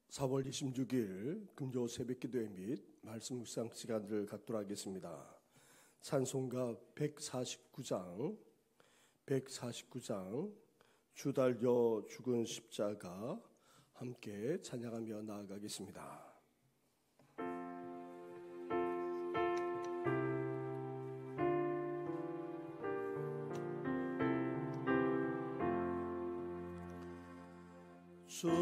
4월 26일 금요 새벽기도회 및 말씀 묵상 시간을 갖도록 하겠습니다. 찬송가 149장 주달려 죽은 십자가 함께 찬양하며 나아가겠습니다. 주달려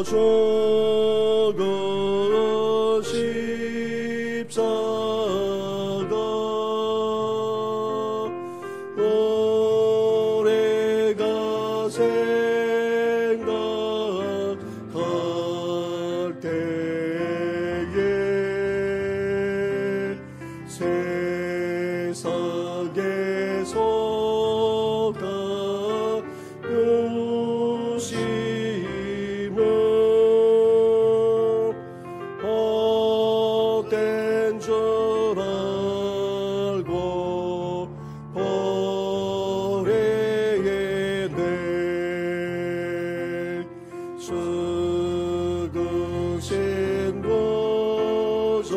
죽은 십자가 우리가 생각할 때에 세상에서 헛된 줄 알고 버리겠네. 죽으신 보좌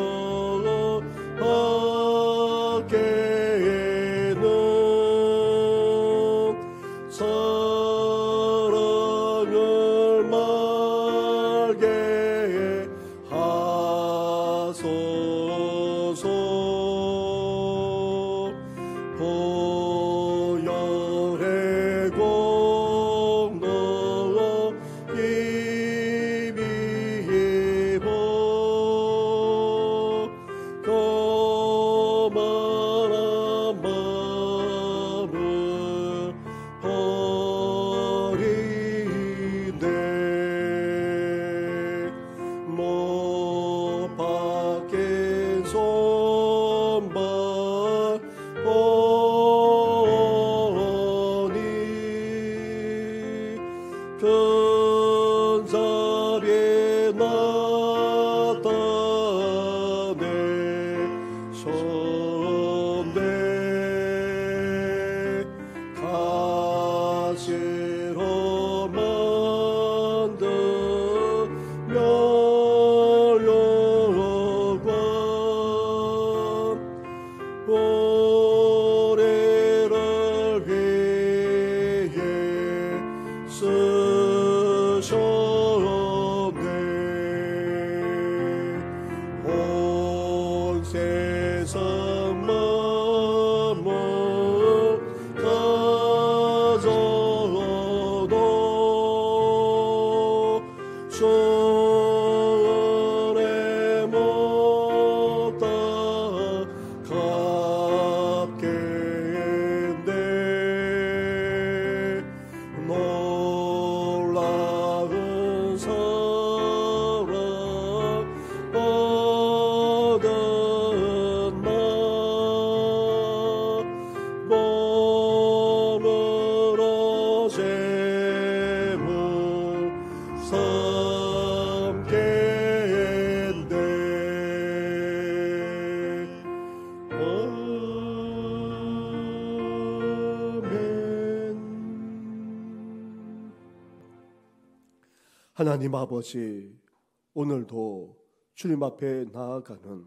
밖에는 사랑을 말게 하소서. 보혈의 공로 힘입어 거만한 마음을 버리네. 못 박힌 손발 보니 큰 자리에 나타내셨네. 가시로 만든 멸류관 우리를 위해 쓰셨네. 온 세상 만물 가져도 손에 못 갚겠네. 놀라운 사랑 받은 나 몸으로 재물 삼겠네. 아멘. 하나님 아버지, 오늘도 주님 앞에 나아가는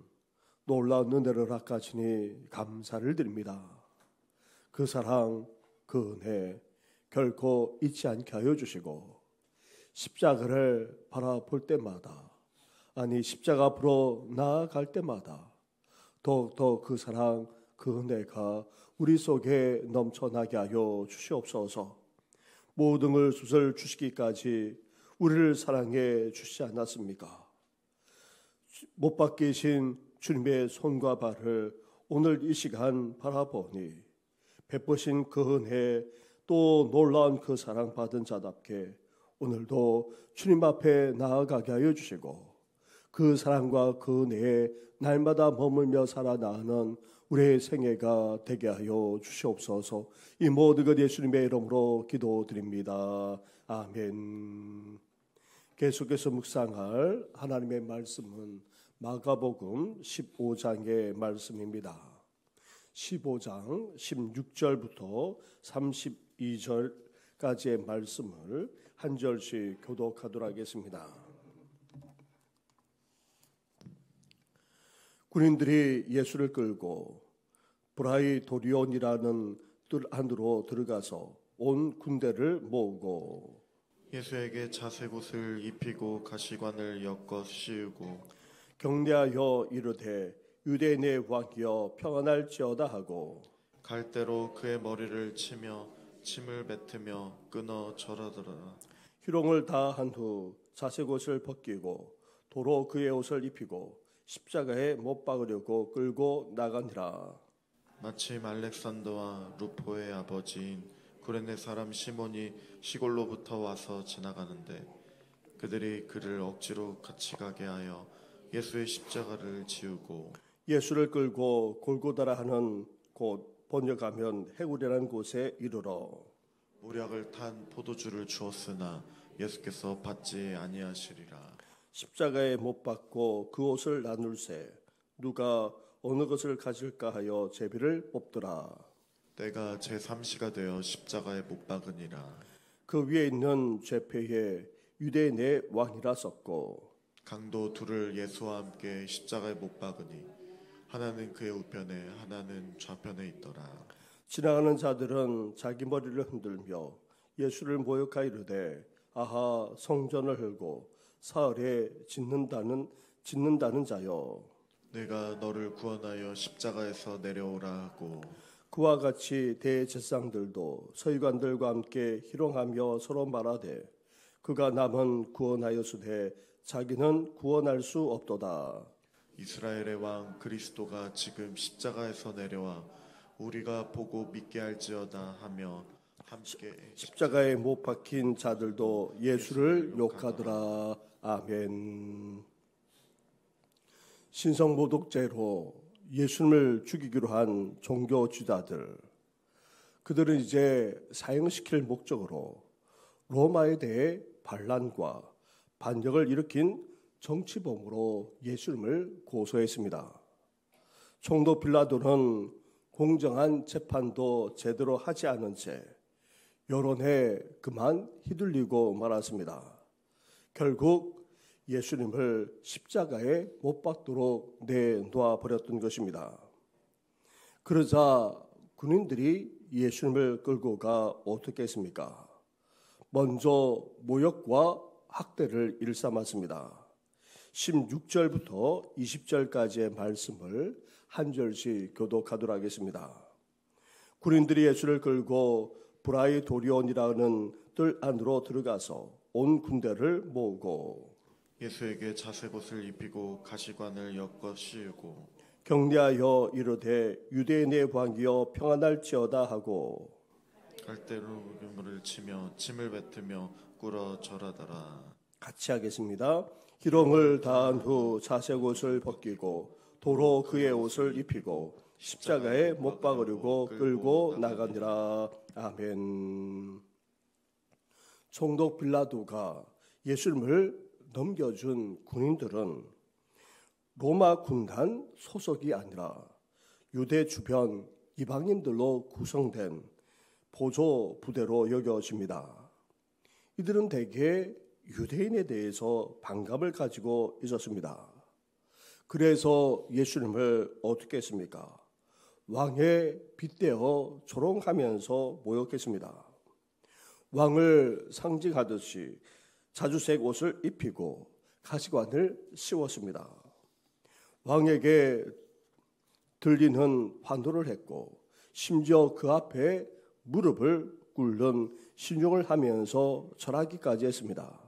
놀라운 은혜를 낚아주니 감사를 드립니다. 그 사랑, 그 은혜 결코 잊지 않게 하여 주시고 십자가를 바라볼 때마다, 아니 십자가 앞으로 나아갈 때마다 더욱더 그 사랑, 그 은혜가 우리 속에 넘쳐나게 하여 주시옵소서. 모든 것을 주시기까지 우리를 사랑해 주시지 않았습니까? 못 박히신 주님의 손과 발을 오늘 이 시간 바라보니 베푸신 그 은혜, 또 놀라운 그 사랑 받은 자답게 오늘도 주님 앞에 나아가게 하여 주시고 그 사랑과 그 은혜에 날마다 머물며 살아나가는 우리의 생애가 되게 하여 주시옵소서. 이 모든 것 예수님의 이름으로 기도드립니다. 아멘. 계속해서 묵상할 하나님의 말씀은 마가복음 15장의 말씀입니다. 15장 16절부터 32절 14절까지의 말씀을 한 절씩 교독하도록 하겠습니다. 군인들이 예수를 끌고 브라이도리온이라는 뜰 안으로 들어가서 온 군대를 모으고 예수에게 자색옷을 입히고 가시관을 엮어 씌우고 격려하여 이르되 유대인의 왕이여 평안할지어다 하고 갈대로 그의 머리를 치며 침을 뱉으며 끊어 절하더라. 희롱을 다 한 후 자색옷을 벗기고 도로 그의 옷을 입히고 십자가에 못 박으려고 끌고 나가니라. 마침 알렉산더와 루포의 아버지인 구레네 사람 시몬이 시골로부터 와서 지나가는데 그들이 그를 억지로 같이 가게 하여 예수의 십자가를 지우고 예수를 끌고 골고다라 하는 곳 번역하면 해구리라는 곳에 이르러 모략을 탄 포도주를 주었으나 예수께서 받지 아니하시리라. 십자가에 못 박고 그 옷을 나눌세 누가 어느 것을 가질까 하여 제비를 뽑더라. 때가 제3시가 되어 십자가에 못 박으니라. 그 위에 있는 죄패에 유대인의 왕이라 썼고 강도 둘을 예수와 함께 십자가에 못 박으니 하나는 그의 우편에 하나는 좌편에 있더라. 지나가는 자들은 자기 머리를 흔들며 예수를 모욕하여 이르되 아하 성전을 헐고 사흘에 짓는다는 자여 내가 너를 구원하여 십자가에서 내려오라 하고 그와 같이 대제사장들도 서기관들과 함께 희롱하며 서로 말하되 그가 남은 구원하였으되 자기는 구원할 수 없도다. 이스라엘의 왕 그리스도가 지금 십자가에서 내려와 우리가 보고 믿게 할지어다 하며 함께 십자가에 못 박힌 자들도 예수를 욕하더라. 아멘. 신성모독죄로 예수님을 죽이기로 한 종교 지도자들, 그들은 이제 사형시킬 목적으로 로마에 대해 반란과 반역을 일으킨 정치범으로 예수님을 고소했습니다. 총독 빌라도는 공정한 재판도 제대로 하지 않은 채 여론에 그만 휘둘리고 말았습니다. 결국 예수님을 십자가에 못 박도록 내놓아 버렸던 것입니다. 그러자 군인들이 예수님을 끌고 가 어떻게 했습니까? 먼저 모욕과 학대를 일삼았습니다. 16절부터 20절까지의 말씀을 한 절씩 교독하도록 하겠습니다. 군인들이 예수를 끌고 브라이도리온이라는 뜰 안으로 들어가서 온 군대를 모으고 예수에게 자색옷을 입히고 가시관을 엮어 씌우고 격려하여 이르되 유대인의 왕이여 평안할지어다 하고 갈대로 물을 치며 침을 뱉으며 꿇어 절하더라. 같이 하겠습니다. 희롱을 다한 후 자색옷을 벗기고 도로 그의 옷을 입히고 십자가에 못 박으려고 끌고 나가니라. 아멘. 총독 빌라도가 예수님을 넘겨준 군인들은 로마 군단 소속이 아니라 유대 주변 이방인들로 구성된 보조 부대로 여겨집니다. 이들은 대개 유대인에 대해서 반감을 가지고 있었습니다. 그래서 예수님을 어떻게 했습니까? 왕에 빗대어 조롱하면서 모욕했습니다. 왕을 상징하듯이 자주색 옷을 입히고 가시관을 씌웠습니다. 왕에게 들리는 환호를 했고 심지어 그 앞에 무릎을 꿇는 신용을 하면서 절하기까지 했습니다.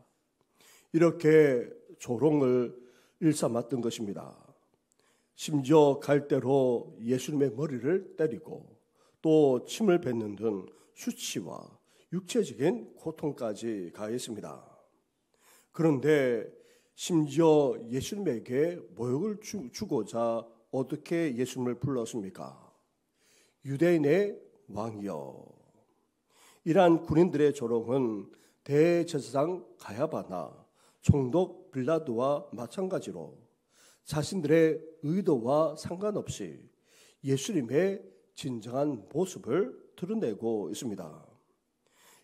이렇게 조롱을 일삼았던 것입니다. 심지어 갈대로 예수님의 머리를 때리고 또 침을 뱉는 등 수치와 육체적인 고통까지 가했습니다. 그런데 심지어 예수님에게 모욕을 주고자 어떻게 예수님을 불렀습니까? 유대인의 왕이여. 이러한 군인들의 조롱은 대제사장 가야바나 총독 빌라도와 마찬가지로 자신들의 의도와 상관없이 예수님의 진정한 모습을 드러내고 있습니다.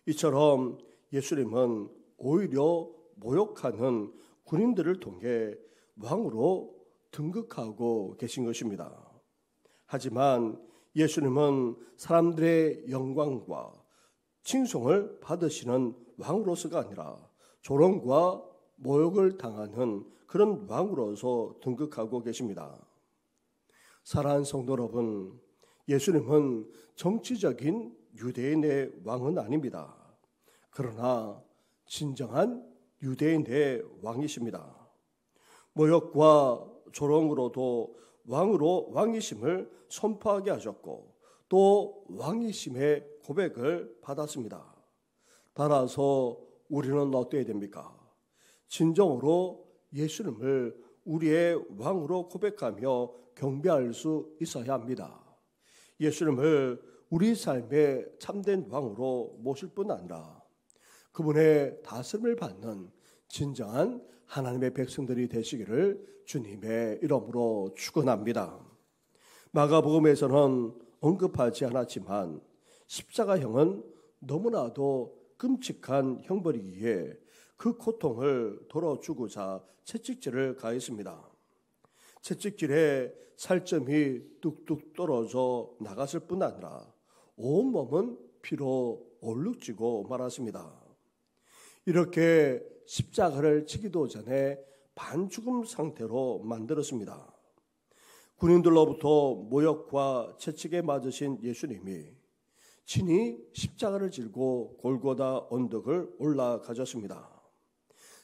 이처럼 예수님은 오히려 모욕하는 군인들을 통해 왕으로 등극하고 계신 것입니다. 하지만 예수님은 사람들의 영광과 칭송을 받으시는 왕으로서가 아니라 조롱과 모욕을 당하는 그런 왕으로서 등극하고 계십니다. 사랑하는 성도 여러분, 예수님은 정치적인 유대인의 왕은 아닙니다. 그러나 진정한 유대인의 왕이십니다. 모욕과 조롱으로도 왕으로 왕이심을 선포하게 하셨고 또 왕이심의 고백을 받았습니다. 따라서 우리는 어때야 됩니까? 진정으로 예수님을 우리의 왕으로 고백하며 경배할 수 있어야 합니다. 예수님을 우리 삶의 참된 왕으로 모실 뿐 아니라 그분의 다스림을 받는 진정한 하나님의 백성들이 되시기를 주님의 이름으로 축원합니다. 마가복음에서는 언급하지 않았지만 십자가형은 너무나도 끔찍한 형벌이기에 그 고통을 덜어주고자 채찍질을 가했습니다. 채찍질에 살점이 뚝뚝 떨어져 나갔을 뿐 아니라 온몸은 피로 얼룩지고 말았습니다. 이렇게 십자가를 치기도 전에 반죽음 상태로 만들었습니다. 군인들로부터 모욕과 채찍에 맞으신 예수님이 친히 십자가를 지고 골고다 언덕을 올라가셨습니다.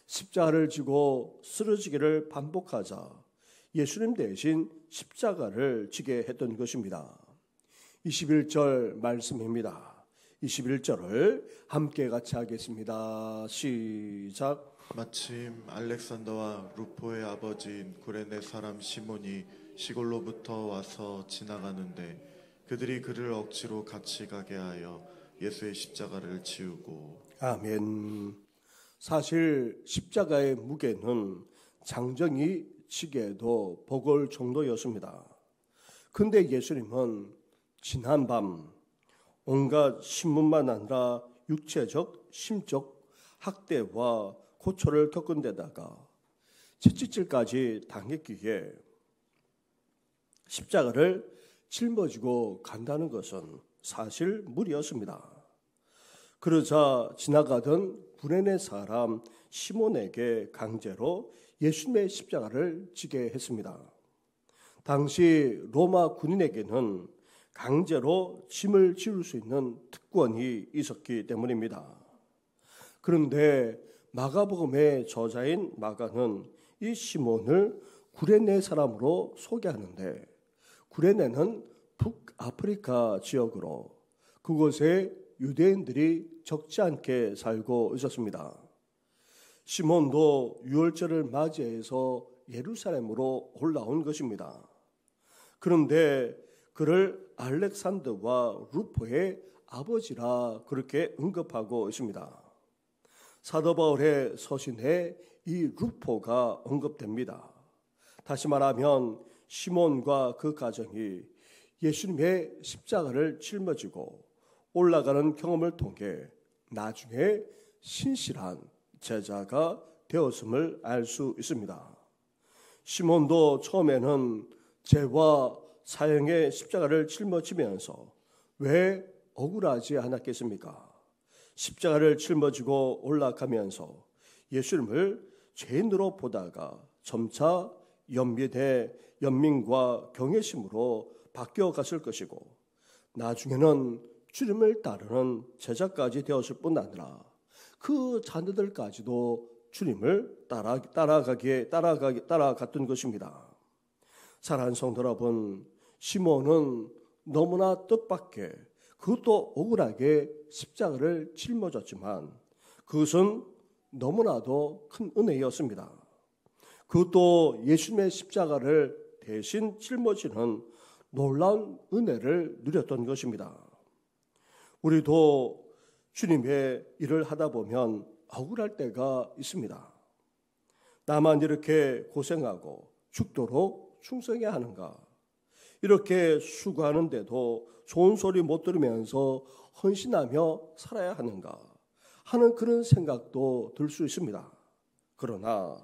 십자가를 지고 쓰러지기를 반복하자 예수님 대신 십자가를 지게 했던 것입니다. 21절 말씀입니다. 21절을 함께 같이 하겠습니다. 시작. 마침 알렉산더와 루포의 아버지인 구레네 사람 시몬이 시골로부터 와서 지나가는데 그들이 그를 억지로 같이 가게 하여 예수의 십자가를 지우고. 아멘. 사실 십자가의 무게는 장정이 지게도 버거울 정도였습니다. 근데 예수님은 지난밤 온갖 신문만 아니라 육체적, 심적 학대와 고초를 겪은 데다가 채찍질까지 당했기에 십자가를 짊어지고 간다는 것은 사실 무리였습니다. 그러자 지나가던 구레네 사람 시몬에게 강제로 예수님의 십자가를 지게 했습니다. 당시 로마 군인에게는 강제로 짐을 지울 수 있는 특권이 있었기 때문입니다. 그런데 마가복음의 저자인 마가는 이 시몬을 구레네 사람으로 소개하는데 구레네는 북아프리카 지역으로 그곳에 유대인들이 적지 않게 살고 있었습니다. 시몬도 유월절을 맞이해서 예루살렘으로 올라온 것입니다. 그런데 그를 알렉산더와 루포의 아버지라 그렇게 언급하고 있습니다. 사도 바울의 서신에 이 루포가 언급됩니다. 다시 말하면 시몬과 그 가정이 예수님의 십자가를 짊어지고 올라가는 경험을 통해 나중에 신실한 제자가 되었음을 알 수 있습니다. 시몬도 처음에는 죄와 사형의 십자가를 짊어지면서 왜 억울하지 않았겠습니까? 십자가를 짊어지고 올라가면서 예수님을 죄인으로 보다가 점차 연민과 경외심으로 바뀌어갔을 것이고 나중에는 주님을 따르는 제자까지 되었을 뿐 아니라 그 자녀들까지도 주님을 따라갔던 것입니다. 사랑하는 성도 여러분, 시몬은 너무나 뜻밖의 그것도 억울하게 십자가를 짊어졌지만 그것은 너무나도 큰 은혜였습니다. 그것도 예수님의 십자가를 대신 짊어지는 놀라운 은혜를 누렸던 것입니다. 우리도 주님의 일을 하다 보면 억울할 때가 있습니다. 나만 이렇게 고생하고 죽도록 충성해야 하는가? 이렇게 수고하는데도 좋은 소리 못 들으면서 헌신하며 살아야 하는가? 하는 그런 생각도 들 수 있습니다. 그러나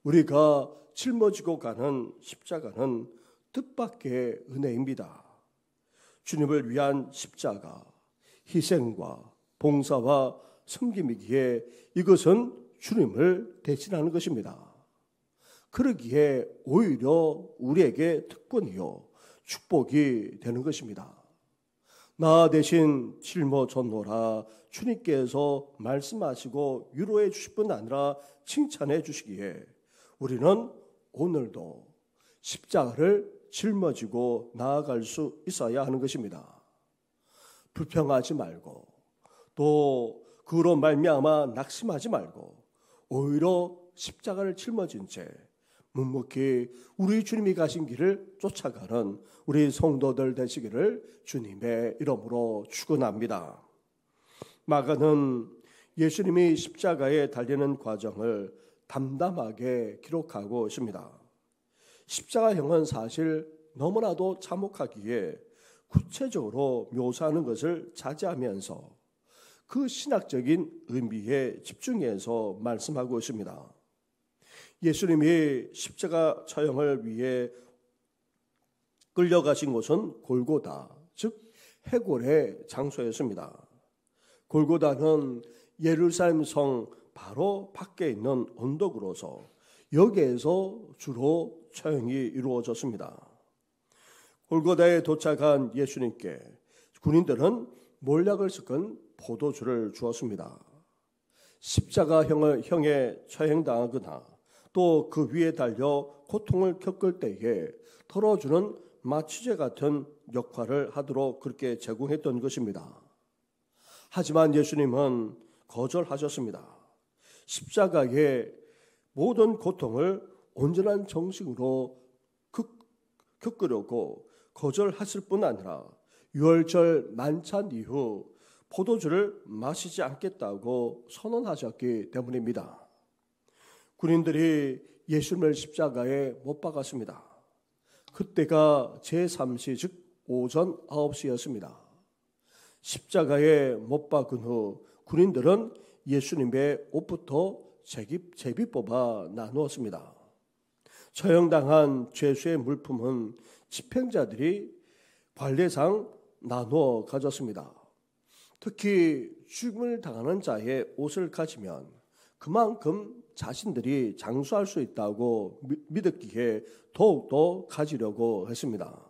우리가 짊어지고 가는 십자가는 뜻밖의 은혜입니다. 주님을 위한 십자가, 희생과 봉사와 섬김이기에 이것은 주님을 대신하는 것입니다. 그러기에 오히려 우리에게 특권이요 축복이 되는 것입니다. 나 대신 짊어졌노라 주님께서 말씀하시고 위로해 주실 뿐 아니라 칭찬해 주시기에 우리는 오늘도 십자가를 짊어지고 나아갈 수 있어야 하는 것입니다. 불평하지 말고 또 그로 말미암아 낙심하지 말고 오히려 십자가를 짊어진 채 묵묵히 우리 주님이 가신 길을 쫓아가는 우리 성도들 되시기를 주님의 이름으로 축원합니다. 마가는 예수님이 십자가에 달리는 과정을 담담하게 기록하고 있습니다. 십자가형은 사실 너무나도 참혹하기에 구체적으로 묘사하는 것을 자제하면서 그 신학적인 의미에 집중해서 말씀하고 있습니다. 예수님이 십자가 처형을 위해 끌려가신 곳은 골고다, 즉 해골의 장소였습니다. 골고다는 예루살렘 성 바로 밖에 있는 언덕으로서 여기에서 주로 처형이 이루어졌습니다. 골고다에 도착한 예수님께 군인들은 몰약을 섞은 포도주를 주었습니다. 십자가형에 처형당하거나 또 그 위에 달려 고통을 겪을 때에 털어주는 마취제 같은 역할을 하도록 그렇게 제공했던 것입니다. 하지만 예수님은 거절하셨습니다. 십자가의 모든 고통을 온전한 정신으로 겪으려고 거절했을 뿐 아니라 유월절 만찬 이후 포도주를 마시지 않겠다고 선언하셨기 때문입니다. 군인들이 예수님을 십자가에 못 박았습니다. 그때가 제3시 즉 오전 9시였습니다. 십자가에 못 박은 후 군인들은 예수님의 옷부터 제비 뽑아 나누었습니다. 처형당한 죄수의 물품은 집행자들이 관례상 나누어 가졌습니다. 특히 죽음을 당하는 자의 옷을 가지면 그만큼 자신들이 장수할 수 있다고 믿었기에 더욱더 가지려고 했습니다.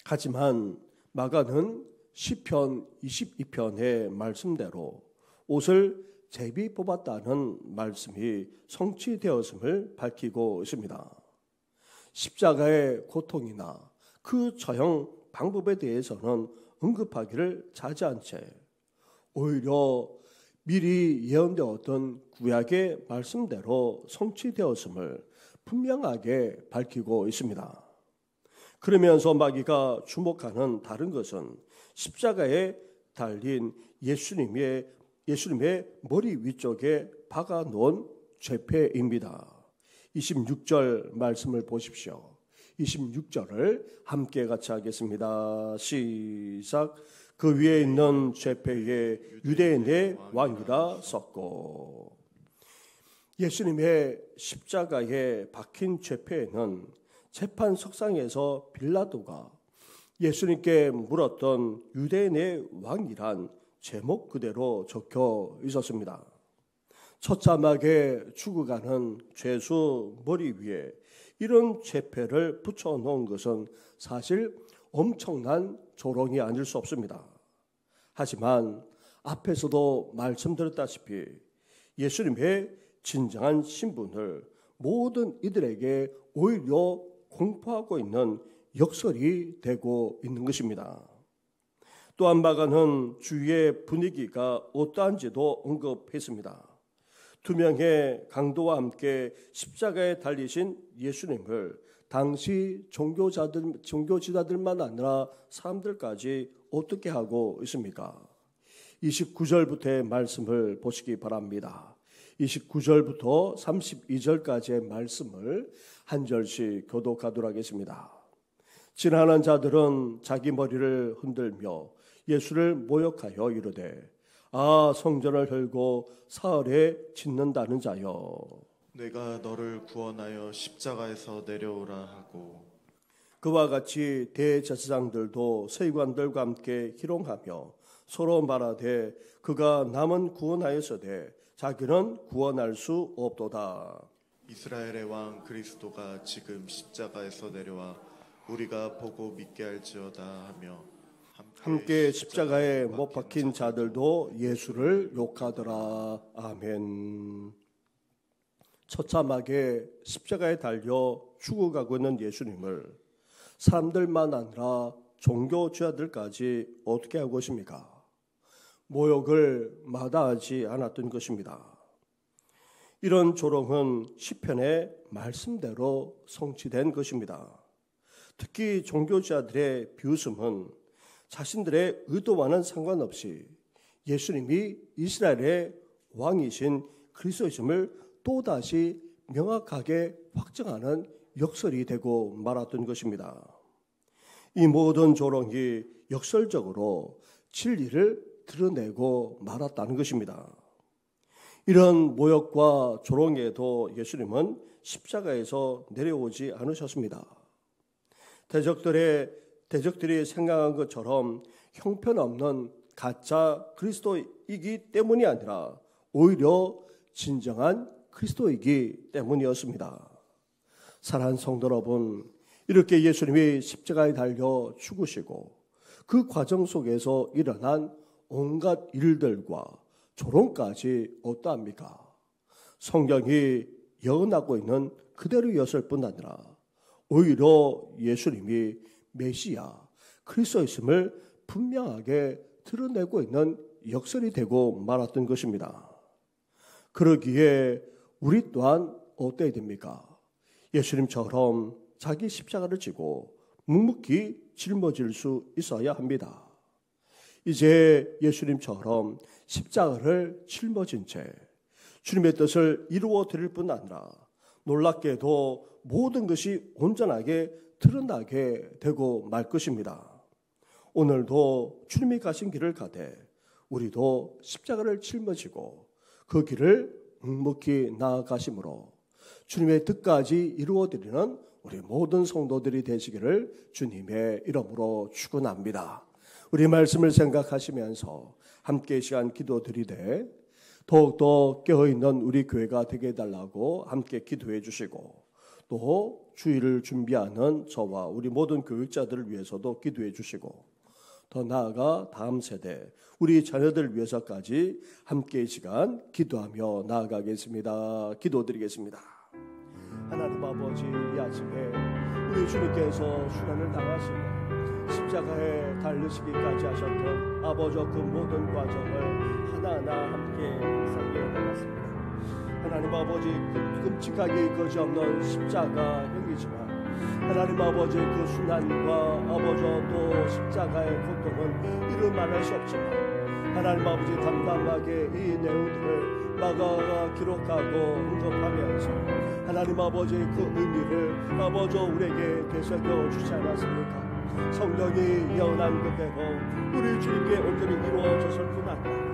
하지만 마가는 시편 22편의 말씀대로 옷을 제비 뽑았다는 말씀이 성취되었음을 밝히고 있습니다. 십자가의 고통이나 그 처형 방법에 대해서는 언급하기를 자제한 채 오히려 미리 예언되었던 구약의 말씀대로 성취되었음을 분명하게 밝히고 있습니다. 그러면서 마귀가 주목하는 다른 것은 십자가에 달린 예수님의 머리 위쪽에 박아놓은 죄패입니다. 26절 말씀을 보십시오. 26절을 함께 같이 하겠습니다. 시작. 그 위에 있는 죄패에 유대인의 왕이라 썼고. 예수님의 십자가에 박힌 죄패에는 재판석상에서 빌라도가 예수님께 물었던 유대인의 왕이란 제목 그대로 적혀 있었습니다. 처참하게 죽어가는 죄수 머리 위에 이런 죄패를 붙여놓은 것은 사실 엄청난 조롱이 아닐 수 없습니다. 하지만 앞에서도 말씀드렸다시피 예수님의 진정한 신분을 모든 이들에게 오히려 공포하고 있는 역설이 되고 있는 것입니다. 또한 마가는 주위의 분위기가 어떠한지도 언급했습니다. 두 명의 강도와 함께 십자가에 달리신 예수님을 당시 종교지도자들만 아니라 사람들까지 어떻게 하고 있습니까? 29절부터의 말씀을 보시기 바랍니다. 29절부터 32절까지의 말씀을 한 절씩 교독하도록 하겠습니다. 지나가는 자들은 자기 머리를 흔들며 예수를 모욕하여 이르되 아 성전을 헐고 사흘에 짓는다는 자여, 내가 너를 구원하여 십자가에서 내려오라 하고 그와 같이 대제사장들도 서기관들과 함께 희롱하며 서로 말하되 그가 남은 구원하였으되 자기는 구원할 수 없도다. 이스라엘의 왕 그리스도가 지금 십자가에서 내려와 우리가 보고 믿게 할지어다 하며 함께 십자가에 못 박힌 자들도 예수를 욕하더라. 아멘. 처참하게 십자가에 달려 죽어가고 있는 예수님을 사람들만 아니라 종교주의자들까지 어떻게 하고 있습니까? 모욕을 마다하지 않았던 것입니다. 이런 조롱은 시편의 말씀대로 성취된 것입니다. 특히 종교주의자들의 비웃음은 자신들의 의도와는 상관없이 예수님이 이스라엘의 왕이신 그리스도이심을 또다시 명확하게 확정하는 역설이 되고 말았던 것입니다. 이 모든 조롱이 역설적으로 진리를 드러내고 말았다는 것입니다. 이런 모욕과 조롱에도 예수님은 십자가에서 내려오지 않으셨습니다. 대적들이 생각한 것처럼 형편없는 가짜 그리스도이기 때문이 아니라 오히려 진정한 그리스도이기 때문이었습니다. 사랑하는 성도 여러분, 이렇게 예수님이 십자가에 달려 죽으시고 그 과정 속에서 일어난 온갖 일들과 조롱까지 어떠합니까? 성경이 예언하고 있는 그대로였을 뿐 아니라 오히려 예수님이 메시아 그리스도이심을 분명하게 드러내고 있는 역설이 되고 말았던 것입니다. 그러기에 우리 또한 어때야 됩니까? 예수님처럼 자기 십자가를 지고 묵묵히 짊어질 수 있어야 합니다. 이제 예수님처럼 십자가를 짊어진 채 주님의 뜻을 이루어 드릴 뿐 아니라 놀랍게도 모든 것이 온전하게 드러나게 되고 말 것입니다. 오늘도 주님이 가신 길을 가되 우리도 십자가를 짊어지고 그 길을 묵묵히 나아가심으로 주님의 뜻까지 이루어드리는 우리 모든 성도들이 되시기를 주님의 이름으로 축원합니다. 우리 말씀을 생각하시면서 함께 시간 기도드리되 더욱더 깨어있는 우리 교회가 되게 해달라고 함께 기도해 주시고 또 주일을 준비하는 저와 우리 모든 교육자들을 위해서도 기도해 주시고 더 나아가 다음 세대 우리 자녀들 위해서까지 함께 이 시간 기도하며 나아가겠습니다. 기도드리겠습니다. 하나님 아버지, 이 아침에 우리 주님께서 순환을 당하시고 십자가에 달리시기까지 하셨던 아버지 그 모든 과정을 하나하나 함께 묵상해 나갔습니다. 하나님 아버지, 그 끔찍하게 거지없는 십자가형이지만 하나님 아버지 그 순환과 아버지 또 십자가의 고통은 이루 말할 수 없지만 하나님 아버지 담담하게 이 내용들을 마가가 기록하고 언급하면서 하나님 아버지 그 의미를 아버지 우리에게 되새겨 주지 않았습니까? 성령이 예언한 그대로 우리 주님께 온전히 이루어졌을 뿐 아니라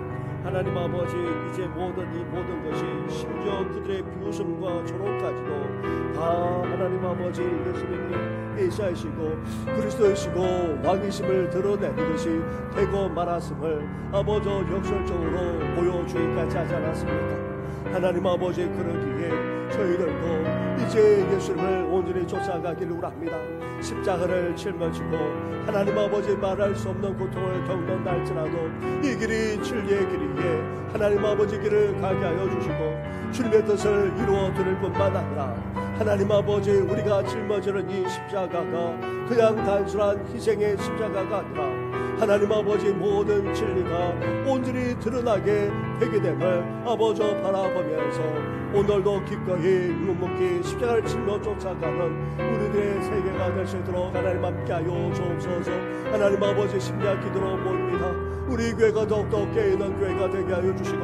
하나님 아버지 이제 이 모든 것이 심지어 그들의 비웃음과 조롱까지도 다 하나님 아버지 예수님이 메시아이시고 그리스도이시고 왕이심을 드러내는 것이 되고 말았음을 아버지 역설적으로 보여주기까지 하지 않았습니까? 하나님 아버지 그러기에 저희들도 이제 예수님을 온전히 쫓아가기를 원합니다. 십자가를 짊어지고 하나님 아버지 말할 수 없는 고통을 겪는 날지라도 이 길이 진리의 길이기에 하나님 아버지 길을 가게 하여 주시고 주님의 뜻을 이루어 드릴 뿐만 아니라 하나님 아버지 우리가 짊어지는 이 십자가가 그냥 단순한 희생의 십자가가 아니라 하나님 아버지 모든 진리가 온전히 드러나게 되게 됨을 아버지 바라보면서 오늘도 기꺼이 묵묵히 십자가를 짊어 쫓아가는 우리들의 세계가 될 수 있도록 하나님 함께하여 주옵소서. 하나님 아버지 심야 기도로 모입니다. 우리 교회가 더욱더 깨어있는 교회가 되게 하여 주시고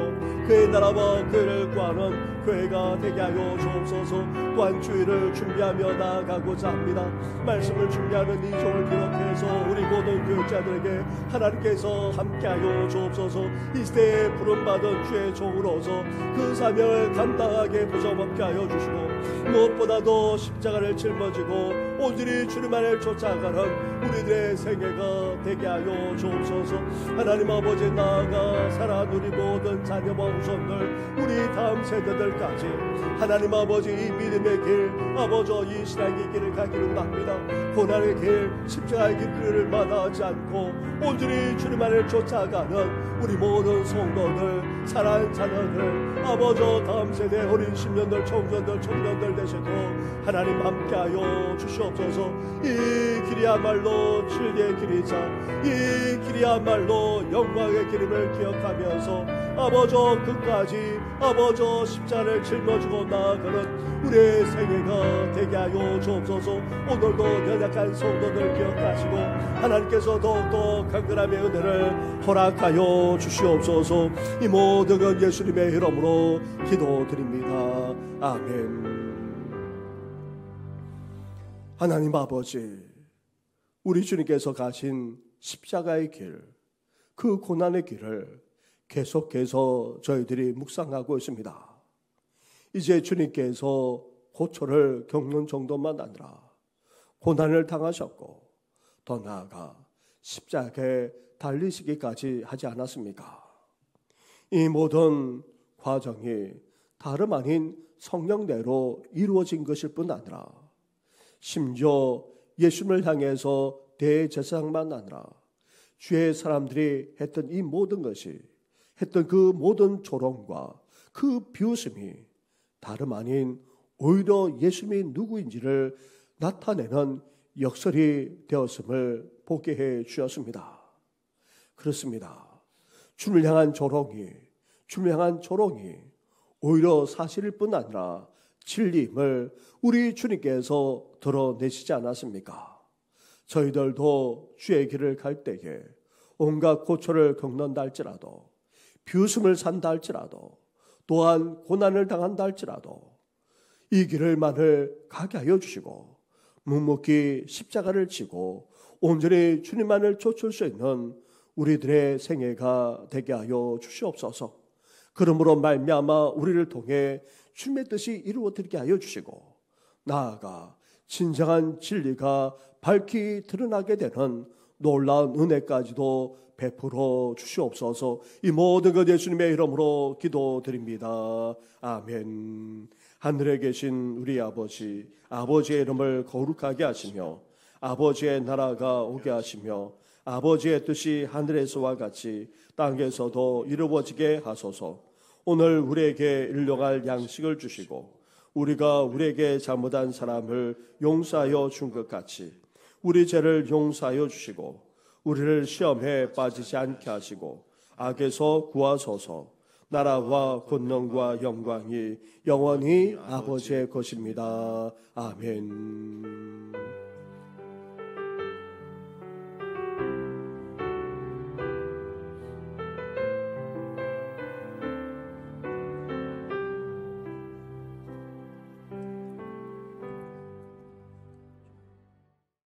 그의 나라와 그를 구하는 교회가 되게 하여 주옵소서. 또한 주의를 준비하며 나아가고자 합니다. 말씀을 준비하는 이 종을 비롯해서 우리 모든 교육자들에게 하나님께서 함께하여 주옵소서. 이 시대에 부름받은 주의 종으로서 그 사명을 감당하게 부정없게 하여 주시고 무엇보다도 십자가를 짊어지고 온전히 주님만을 쫓아가는 우리들의 생애가 되게 하여 주옵소서. 하나님 아버지 나아가 살아온 우리 모든 자녀와 후손들 우리 다음 세대들까지 하나님 아버지 이 믿음의 길 아버지 이 신앙의 길을 가기를 합니다. 고난의 길 십자가의 길을 마다하지 않고 온전히 주님만을 쫓아가는 우리 모든 성도들 사랑하는 자녀들 아버지 다음 세대 어린 심년들 청년들 청년들 되셔도 하나님 함께하여 주시옵소서. 이 길이야말로 진리의 길이자 이 길이야말로 영광의 길임을 기억하면서 아버지 끝까지 아버지 십자가를 짊어지고 나아가는 우리의 생애가 되게 하여 주옵소서. 오늘도 연약한 성도들 기억하시고 하나님께서 더욱더 강건함의 은혜를 허락하여 주시옵소서. 이 모든 건 예수님의 이름으로 기도드립니다. 아멘. 하나님 아버지, 우리 주님께서 가신 십자가의 길, 그 고난의 길을 계속해서 저희들이 묵상하고 있습니다. 이제 주님께서 고초를 겪는 정도만 아니라 고난을 당하셨고 더 나아가 십자가에 달리시기까지 하지 않았습니까? 이 모든 과정이 다름 아닌 성령대로 이루어진 것일 뿐 아니라 심지어 예수님을 향해서 대제사장만 아니라 주의 사람들이 했던 이 모든 것이 했던 그 모든 조롱과 그 비웃음이 다름 아닌 오히려 예수님이 누구인지를 나타내는 역설이 되었음을 보게 해 주셨습니다. 그렇습니다. 주님을 향한 조롱이 오히려 사실일 뿐 아니라 진리임을 우리 주님께서 드러내시지 않았습니까? 저희들도 주의 길을 갈 때에 온갖 고초를 겪는다 할지라도 비웃음을 산다 할지라도 또한 고난을 당한다 할지라도 이 길을만을 가게 하여 주시고 묵묵히 십자가를 지고 온전히 주님만을 쫓을 수 있는 우리들의 생애가 되게 하여 주시옵소서. 그러므로 말미암아 우리를 통해 주님의 뜻이 이루어지게 하여 주시고 나아가 진정한 진리가 밝히 드러나게 되는 놀라운 은혜까지도 베풀어 주시옵소서. 이 모든 것 예수님의 이름으로 기도드립니다. 아멘. 하늘에 계신 우리 아버지, 아버지의 이름을 거룩하게 하시며 아버지의 나라가 오게 하시며 아버지의 뜻이 하늘에서와 같이 땅에서도 이루어지게 하소서. 오늘 우리에게 일용할 양식을 주시고 우리가 우리에게 잘못한 사람을 용서하여 준 것 같이 우리 죄를 용서하여 주시고 우리를 시험에 빠지지 않게 하시고 악에서 구하소서. 나라와 권능과 영광이 영원히 아버지의 것입니다. 아멘.